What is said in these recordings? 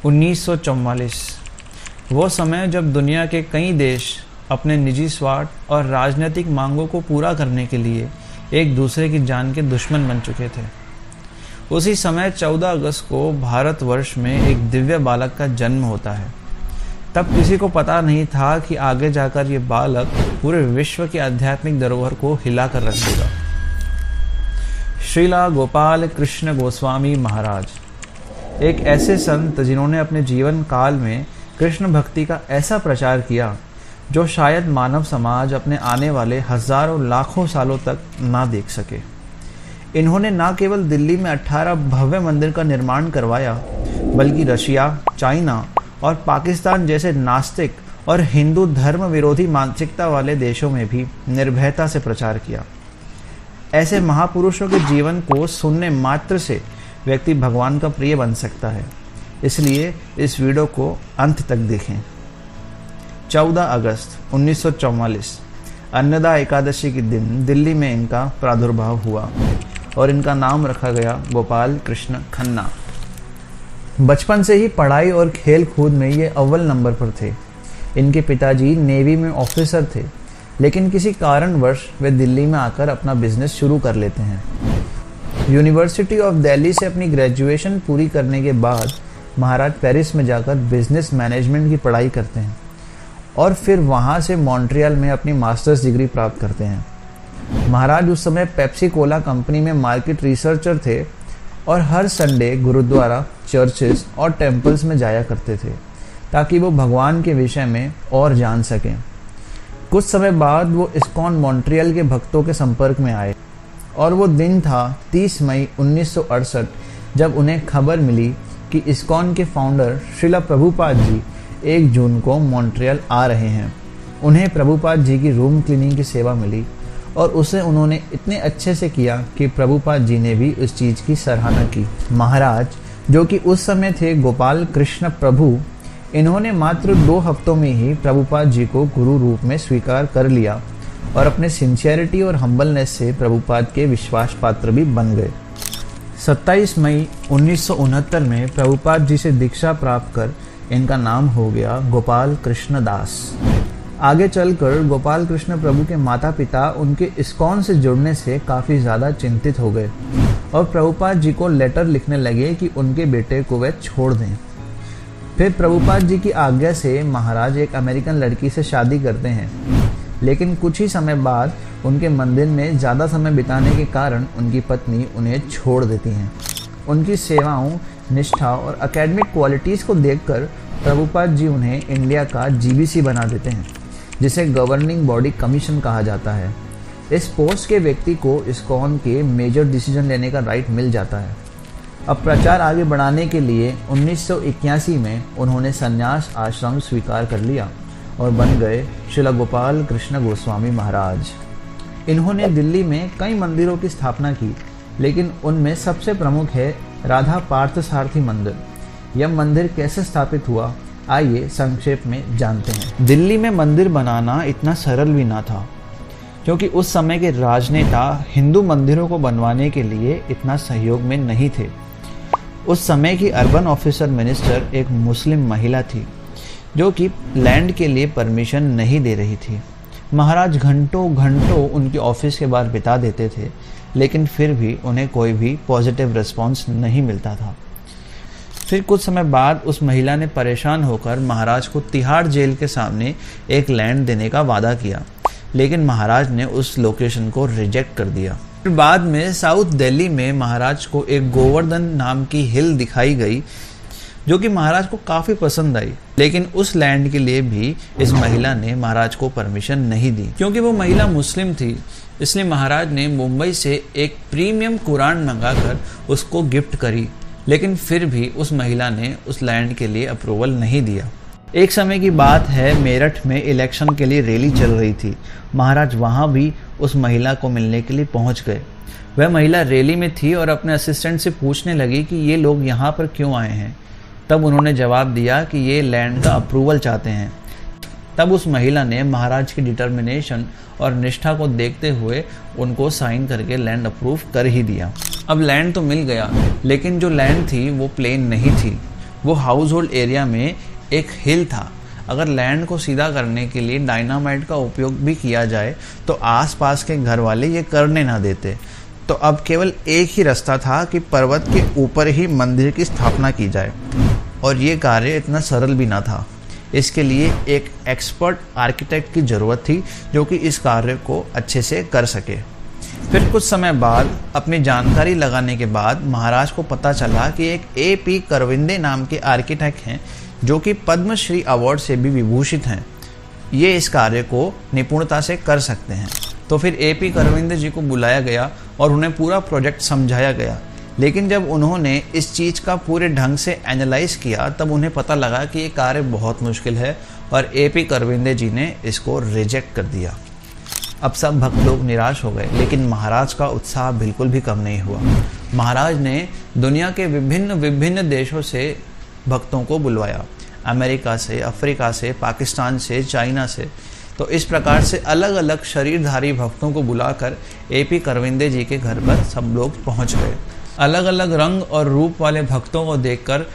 1944 वो समय जब दुनिया के कई देश अपने निजी स्वार्थ और राजनीतिक मांगों को पूरा करने के लिए एक दूसरे की जान के दुश्मन बन चुके थे। उसी समय 14 अगस्त को भारतवर्ष में एक दिव्य बालक का जन्म होता है। तब किसी को पता नहीं था कि आगे जाकर ये बालक पूरे विश्व की आध्यात्मिक धरोहर को हिला कर रख देगा। श्रीला गोपाल कृष्ण गोस्वामी महाराज एक ऐसे संत जिन्होंने अपने जीवन काल में कृष्ण भक्ति का ऐसा प्रचार किया जो शायद मानव समाज अपने आने वाले हजारों लाखों सालों तक ना देख सके। इन्होंने न केवल दिल्ली में 18 भव्य मंदिर का निर्माण करवाया, बल्कि रशिया, चाइना और पाकिस्तान जैसे नास्तिक और हिंदू धर्म विरोधी मानसिकता वाले देशों में भी निर्भयता से प्रचार किया। ऐसे महापुरुषों के जीवन को सुनने मात्र से व्यक्ति भगवान का प्रिय बन सकता है। इसलिए इस वीडियो को अंत तक देखें। 14 अगस्त 1944 अन्नदा एकादशी के दिन दिल्ली में इनका प्रादुर्भाव हुआ और इनका नाम रखा गया गोपाल कृष्ण खन्ना। बचपन से ही पढ़ाई और खेल कूद में ये अव्वल नंबर पर थे। इनके पिताजी नेवी में ऑफिसर थे, लेकिन किसी कारणवश वे दिल्ली में आकर अपना बिजनेस शुरू कर लेते हैं। यूनिवर्सिटी ऑफ दिल्ली से अपनी ग्रेजुएशन पूरी करने के बाद महाराज पेरिस में जाकर बिजनेस मैनेजमेंट की पढ़ाई करते हैं और फिर वहाँ से मॉन्ट्रियल में अपनी मास्टर्स डिग्री प्राप्त करते हैं। महाराज उस समय पेप्सी कोला कंपनी में मार्केट रिसर्चर थे और हर संडे गुरुद्वारा, चर्चेस और टेम्पल्स में जाया करते थे ताकि वो भगवान के विषय में और जान सकें। कुछ समय बाद वो इस्कॉन मॉन्ट्रियल के भक्तों के संपर्क में आए और वो दिन था 30 मई 1968 जब उन्हें खबर मिली कि इस्कॉन के फाउंडर श्रीला प्रभुपाद जी 1 जून को मॉन्ट्रियल आ रहे हैं। उन्हें प्रभुपाद जी की रूम क्लीनिंग की सेवा मिली और उसे उन्होंने इतने अच्छे से किया कि प्रभुपाद जी ने भी उस चीज़ की सराहना की। महाराज, जो कि उस समय थे गोपाल कृष्ण प्रभु, इन्होंने मात्र 2 हफ्तों में ही प्रभुपाद जी को गुरु रूप में स्वीकार कर लिया और अपने सिंसियरिटी और हम्बलनेस से प्रभुपाद के विश्वास पात्र भी बन गए। 27 मई 1969 में प्रभुपाद जी से दीक्षा प्राप्त कर इनका नाम हो गया गोपाल कृष्ण दास। आगे चलकर गोपाल कृष्ण प्रभु के माता पिता उनके इस्कॉन से जुड़ने से काफ़ी ज़्यादा चिंतित हो गए और प्रभुपाद जी को लेटर लिखने लगे कि उनके बेटे को वे छोड़ दें। फिर प्रभुपाद जी की आज्ञा से महाराज एक अमेरिकन लड़की से शादी करते हैं, लेकिन कुछ ही समय बाद उनके मंदिर में ज़्यादा समय बिताने के कारण उनकी पत्नी उन्हें छोड़ देती हैं। उनकी सेवाओं, निष्ठा और एकेडमिक क्वालिटीज़ को देखकर प्रभुपाद जी उन्हें इंडिया का GBC बना देते हैं, जिसे गवर्निंग बॉडी कमीशन कहा जाता है। इस पोस्ट के व्यक्ति को इस्कॉन के मेजर डिसीजन लेने का राइट मिल जाता है। अब प्रचार आगे बढ़ाने के लिए 1981 में उन्होंने संन्यास आश्रम स्वीकार कर लिया और बन गए श्रीला गोपाल कृष्ण गोस्वामी महाराज। इन्होंने दिल्ली में कई मंदिरों की स्थापना की, लेकिन उनमें सबसे प्रमुख है राधा पार्थसारथी मंदिर। यह मंदिर कैसे स्थापित हुआ, आइए संक्षेप में जानते हैं। दिल्ली में मंदिर बनाना इतना सरल भी ना था, क्योंकि उस समय के राजनेता हिंदू मंदिरों को बनवाने के लिए इतना सहयोग में नहीं थे। उस समय की अर्बन ऑफिसर मिनिस्टर एक मुस्लिम महिला थी जो कि लैंड के लिए परमिशन नहीं दे रही थी। महाराज घंटों घंटों उनके ऑफिस के बाहर बिता देते थे, लेकिन फिर भी उन्हें कोई भी पॉजिटिव रिस्पॉन्स नहीं मिलता था। फिर कुछ समय बाद उस महिला ने परेशान होकर महाराज को तिहाड़ जेल के सामने एक लैंड देने का वादा किया, लेकिन महाराज ने उस लोकेशन को रिजेक्ट कर दिया। फिर बाद में साउथ दिल्ली में महाराज को एक गोवर्धन नाम की हिल दिखाई गई, जो कि महाराज को काफ़ी पसंद आई, लेकिन उस लैंड के लिए भी इस महिला ने महाराज को परमिशन नहीं दी। क्योंकि वो महिला मुस्लिम थी, इसलिए महाराज ने मुंबई से एक प्रीमियम कुरान मंगाकर उसको गिफ्ट करी, लेकिन फिर भी उस महिला ने उस लैंड के लिए अप्रूवल नहीं दिया। एक समय की बात है, मेरठ में इलेक्शन के लिए रैली चल रही थी। महाराज वहाँ भी उस महिला को मिलने के लिए पहुँच गए। वह महिला रैली में थी और अपने असिस्टेंट से पूछने लगी कि ये लोग यहाँ पर क्यों आए हैं। तब उन्होंने जवाब दिया कि ये लैंड का अप्रूवल चाहते हैं। तब उस महिला ने महाराज की डिटर्मिनेशन और निष्ठा को देखते हुए उनको साइन करके लैंड अप्रूव कर ही दिया। अब लैंड तो मिल गया, लेकिन जो लैंड थी वो प्लेन नहीं थी। वो हाउस होल्ड एरिया में एक हिल था। अगर लैंड को सीधा करने के लिए डायनामाइट का उपयोग भी किया जाए तो आसपास के घर वाले ये करने ना देते। तो अब केवल एक ही रास्ता था कि पर्वत के ऊपर ही मंदिर की स्थापना की जाए, और ये कार्य इतना सरल भी ना था। इसके लिए एक एक्सपर्ट आर्किटेक्ट की ज़रूरत थी जो कि इस कार्य को अच्छे से कर सके। फिर कुछ समय बाद अपनी जानकारी लगाने के बाद महाराज को पता चला कि एक A.P. करविंदे नाम के आर्किटेक्ट हैं जो कि पद्मश्री अवार्ड से भी विभूषित हैं। ये इस कार्य को निपुणता से कर सकते हैं। तो फिर A.P. करविंदे जी को बुलाया गया और उन्हें पूरा प्रोजेक्ट समझाया गया। लेकिन जब उन्होंने इस चीज़ का पूरे ढंग से एनालाइज किया तब उन्हें पता लगा कि ये कार्य बहुत मुश्किल है, और A.P. करविंदे जी ने इसको रिजेक्ट कर दिया। अब सब भक्त लोग निराश हो गए, लेकिन महाराज का उत्साह बिल्कुल भी कम नहीं हुआ। महाराज ने दुनिया के विभिन्न देशों से भक्तों को बुलवाया, अमेरिका से, अफ्रीका से, पाकिस्तान से, चाइना से। तो इस प्रकार से अलग अलग शरीरधारी भक्तों को बुलाकर A.P. करविंदे जी के घर पर सब लोग पहुंच गए। अलग अलग रंग और रूप वाले भक्तों को देखकर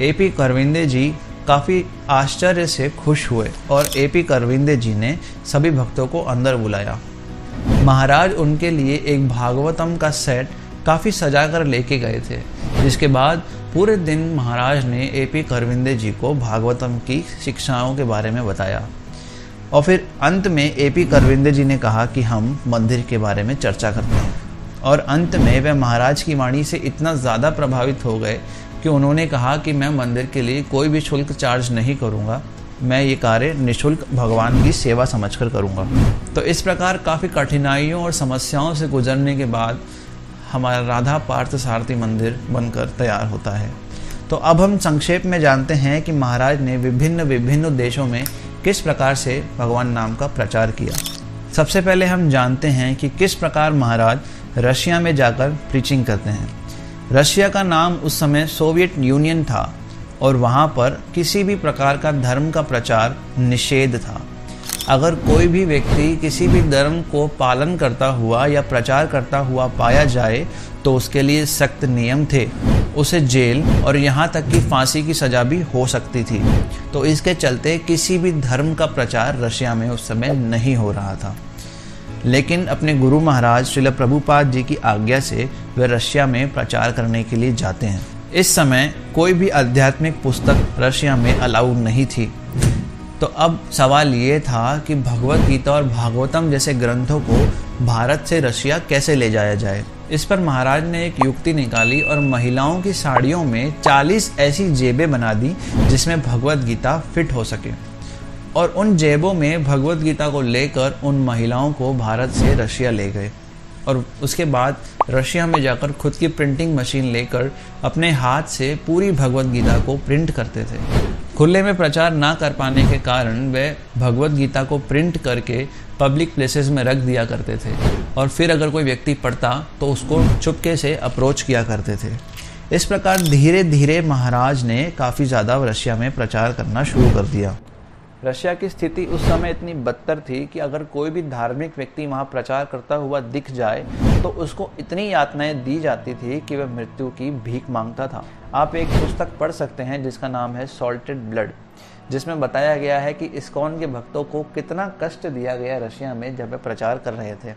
A.P. करविंदे जी काफ़ी आश्चर्य से खुश हुए, और A.P. करविंदे जी ने सभी भक्तों को अंदर बुलाया। महाराज उनके लिए एक भागवतम का सेट काफ़ी सजा कर लेके गए थे, जिसके बाद पूरे दिन महाराज ने A.P. करविंदे जी को भागवतम की शिक्षाओं के बारे में बताया। और फिर अंत में A.P. करविंदे जी ने कहा कि हम मंदिर के बारे में चर्चा करते हैं, और अंत में वे महाराज की वाणी से इतना ज़्यादा प्रभावित हो गए कि उन्होंने कहा कि मैं मंदिर के लिए कोई भी शुल्क चार्ज नहीं करूँगा, मैं ये कार्य निःशुल्क भगवान की सेवा समझकर करूँगा। तो इस प्रकार काफ़ी कठिनाइयों और समस्याओं से गुजरने के बाद हमारा राधा पार्थ सारथी मंदिर बनकर तैयार होता है। तो अब हम संक्षेप में जानते हैं कि महाराज ने विभिन्न देशों में किस प्रकार से भगवान नाम का प्रचार किया। सबसे पहले हम जानते हैं कि किस प्रकार महाराज रशिया में जाकर प्रीचिंग करते हैं। रशिया का नाम उस समय सोवियत यूनियन था, और वहाँ पर किसी भी प्रकार का धर्म का प्रचार निषेध था। अगर कोई भी व्यक्ति किसी भी धर्म को पालन करता हुआ या प्रचार करता हुआ पाया जाए तो उसके लिए सख्त नियम थे, उसे जेल और यहाँ तक कि फांसी की सज़ा भी हो सकती थी। तो इसके चलते किसी भी धर्म का प्रचार रशिया में उस समय नहीं हो रहा था। लेकिन अपने गुरु महाराज श्रील प्रभुपाद जी की आज्ञा से वे रशिया में प्रचार करने के लिए जाते हैं। इस समय कोई भी आध्यात्मिक पुस्तक रशिया में अलाउड नहीं थी। तो अब सवाल ये था कि भगवत गीता और भागवतम जैसे ग्रंथों को भारत से रशिया कैसे ले जाया जाए। इस पर महाराज ने एक युक्ति निकाली और महिलाओं की साड़ियों में 40 ऐसी जेबें बना दी जिसमें भगवत गीता फिट हो सके, और उन जेबों में भगवत गीता को लेकर उन महिलाओं को भारत से रशिया ले गए, और उसके बाद रशिया में जाकर खुद की प्रिंटिंग मशीन लेकर अपने हाथ से पूरी भगवत गीता को प्रिंट करते थे। खुले में प्रचार ना कर पाने के कारण वे भगवत गीता को प्रिंट करके पब्लिक प्लेसेस में रख दिया करते थे, और फिर अगर कोई व्यक्ति पढ़ता तो उसको चुपके से अप्रोच किया करते थे। इस प्रकार धीरे धीरे महाराज ने काफ़ी ज़्यादा रशिया में प्रचार करना शुरू कर दिया। रशिया की स्थिति उस समय इतनी बदतर थी कि अगर कोई भी धार्मिक व्यक्ति वहाँ प्रचार करता हुआ दिख जाए तो उसको इतनी यातनाएं दी जाती थी कि वह मृत्यु की भीख मांगता था। आप एक पुस्तक पढ़ सकते हैं जिसका नाम है सॉल्टेड ब्लड, जिसमें बताया गया है कि इस्कॉन के भक्तों को कितना कष्ट दिया गया रशिया में जब वे प्रचार कर रहे थे।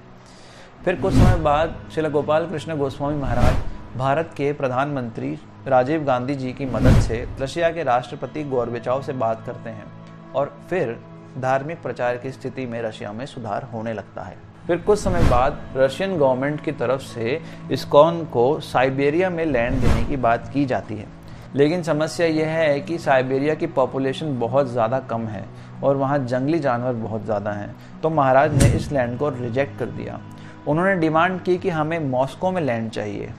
फिर कुछ समय बाद श्रील गोपाल कृष्ण गोस्वामी महाराज भारत के प्रधानमंत्री राजीव गांधी जी की मदद से रशिया के राष्ट्रपति गोर्बेचोव से बात करते हैं, और फिर धार्मिक प्रचार की स्थिति में रशिया में सुधार होने लगता है। फिर कुछ समय बाद रशियन गवर्नमेंट की तरफ से इस्कॉन को साइबेरिया में लैंड देने की बात की जाती है, लेकिन समस्या यह है कि साइबेरिया की पॉपुलेशन बहुत ज़्यादा कम है और वहाँ जंगली जानवर बहुत ज़्यादा हैं। तो महाराज ने इस लैंड को रिजेक्ट कर दिया। उन्होंने डिमांड की कि हमें मॉस्को में लैंड चाहिए,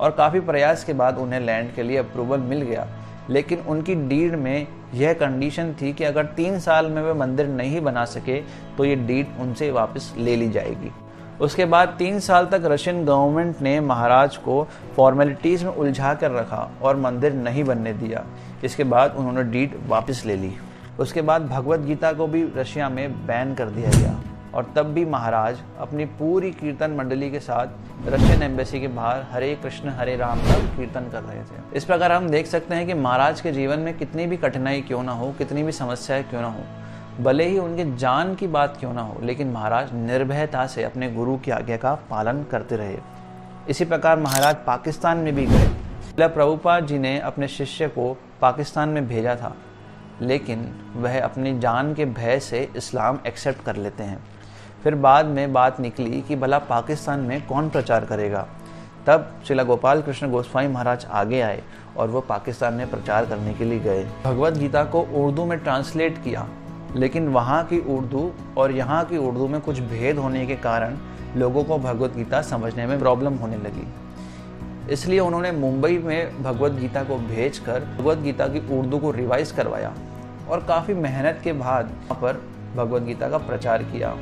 और काफ़ी प्रयास के बाद उन्हें लैंड के लिए अप्रूवल मिल गया। लेकिन उनकी डीड में यह कंडीशन थी कि अगर 3 साल में वे मंदिर नहीं बना सके तो ये डीड उनसे वापस ले ली जाएगी। उसके बाद 3 साल तक रशियन गवर्नमेंट ने महाराज को फॉर्मेलिटीज़ में उलझा कर रखा और मंदिर नहीं बनने दिया। इसके बाद उन्होंने डीड वापस ले ली। उसके बाद भगवत गीता को भी रशिया में बैन कर दिया गया। और तब भी महाराज अपनी पूरी कीर्तन मंडली के साथ रशियन एम्बेसी के बाहर हरे कृष्ण हरे राम का कीर्तन कर रहे थे। इस प्रकार हम देख सकते हैं कि महाराज के जीवन में कितनी भी कठिनाई क्यों ना हो, कितनी भी समस्याएं क्यों ना हो, भले ही उनके जान की बात क्यों ना हो, लेकिन महाराज निर्भयता से अपने गुरु की आज्ञा का पालन करते रहे। इसी प्रकार महाराज पाकिस्तान में भी गए। प्रभुपाद जी ने अपने शिष्य को पाकिस्तान में भेजा था, लेकिन वह अपनी जान के भय से इस्लाम एक्सेप्ट कर लेते हैं। फिर बाद में बात निकली कि भला पाकिस्तान में कौन प्रचार करेगा। तब श्रील गोपाल कृष्ण गोस्वामी महाराज आगे आए और वो पाकिस्तान में प्रचार करने के लिए गए। भगवद गीता को उर्दू में ट्रांसलेट किया, लेकिन वहाँ की उर्दू और यहाँ की उर्दू में कुछ भेद होने के कारण लोगों को भगवद गीता समझने में प्रॉब्लम होने लगी। इसलिए उन्होंने मुंबई में भगवद गीता को भेजकर भगवद गीता की उर्दू को रिवाइज करवाया और काफ़ी मेहनत के बाद वहाँ पर भगवद गीता का प्रचार किया।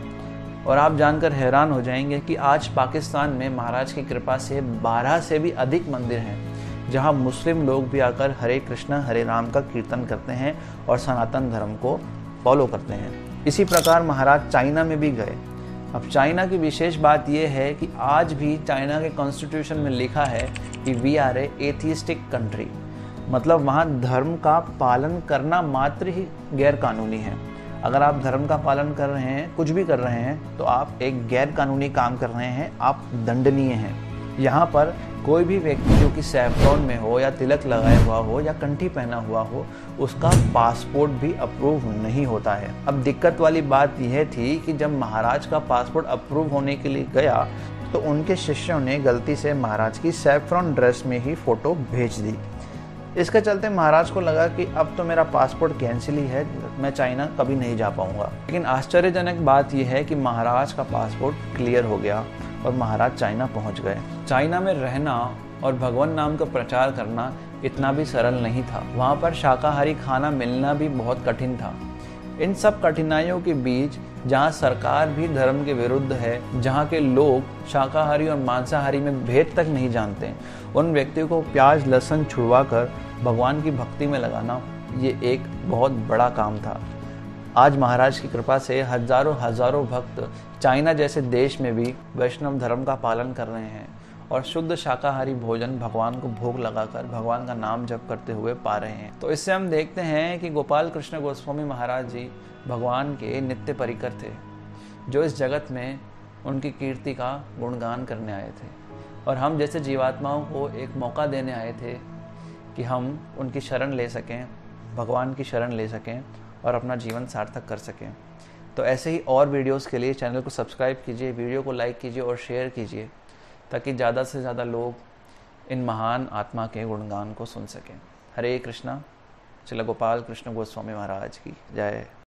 और आप जानकर हैरान हो जाएंगे कि आज पाकिस्तान में महाराज की कृपा से 12 से भी अधिक मंदिर हैं, जहाँ मुस्लिम लोग भी आकर हरे कृष्ण हरे राम का कीर्तन करते हैं और सनातन धर्म को फॉलो करते हैं। इसी प्रकार महाराज चाइना में भी गए। अब चाइना की विशेष बात यह है कि आज भी चाइना के कॉन्स्टिट्यूशन में लिखा है कि we are a atheistic country, मतलब वहाँ धर्म का पालन करना मात्र ही गैर कानूनी है। अगर आप धर्म का पालन कर रहे हैं, कुछ भी कर रहे हैं, तो आप एक गैर कानूनी काम कर रहे हैं, आप दंडनीय हैं। यहाँ पर कोई भी व्यक्ति जो कि सैफ्रॉन में हो या तिलक लगाया हुआ हो या कंठी पहना हुआ हो, उसका पासपोर्ट भी अप्रूव नहीं होता है। अब दिक्कत वाली बात यह थी कि जब महाराज का पासपोर्ट अप्रूव होने के लिए गया तो उनके शिष्यों ने गलती से महाराज की सैफ्रॉन ड्रेस में ही फ़ोटो भेज दी। इसके चलते महाराज को लगा कि अब तो मेरा पासपोर्ट कैंसिल ही है, मैं चाइना कभी नहीं जा पाऊंगा। लेकिन आश्चर्यजनक बात यह है कि महाराज का पासपोर्ट क्लियर हो गया और महाराज चाइना पहुंच गए। चाइना में रहना और भगवान नाम का प्रचार करना इतना भी सरल नहीं था। वहाँ पर शाकाहारी खाना मिलना भी बहुत कठिन था। इन सब कठिनाइयों के बीच जहाँ सरकार भी धर्म के विरुद्ध है, जहाँ के लोग शाकाहारी और मांसाहारी में भेद तक नहीं जानते, उन व्यक्तियों को प्याज लहसुन छुड़वाकर भगवान की भक्ति में लगाना ये एक बहुत बड़ा काम था। आज महाराज की कृपा से हजारों हजारों भक्त चाइना जैसे देश में भी वैष्णव धर्म का पालन कर रहे हैं और शुद्ध शाकाहारी भोजन भगवान को भोग लगाकर भगवान का नाम जप करते हुए पा रहे हैं। तो इससे हम देखते हैं कि गोपाल कृष्ण गोस्वामी महाराज जी भगवान के नित्य परिकर थे, जो इस जगत में उनकी कीर्ति का गुणगान करने आए थे और हम जैसे जीवात्माओं को एक मौका देने आए थे कि हम उनकी शरण ले सकें, भगवान की शरण ले सकें और अपना जीवन सार्थक कर सकें। तो ऐसे ही और वीडियोस के लिए चैनल को सब्सक्राइब कीजिए, वीडियो को लाइक कीजिए और शेयर कीजिए, ताकि ज़्यादा से ज़्यादा लोग इन महान आत्मा के गुणगान को सुन सकें। हरे कृष्णा। श्रील गोपाल कृष्ण गोस्वामी महाराज की जय।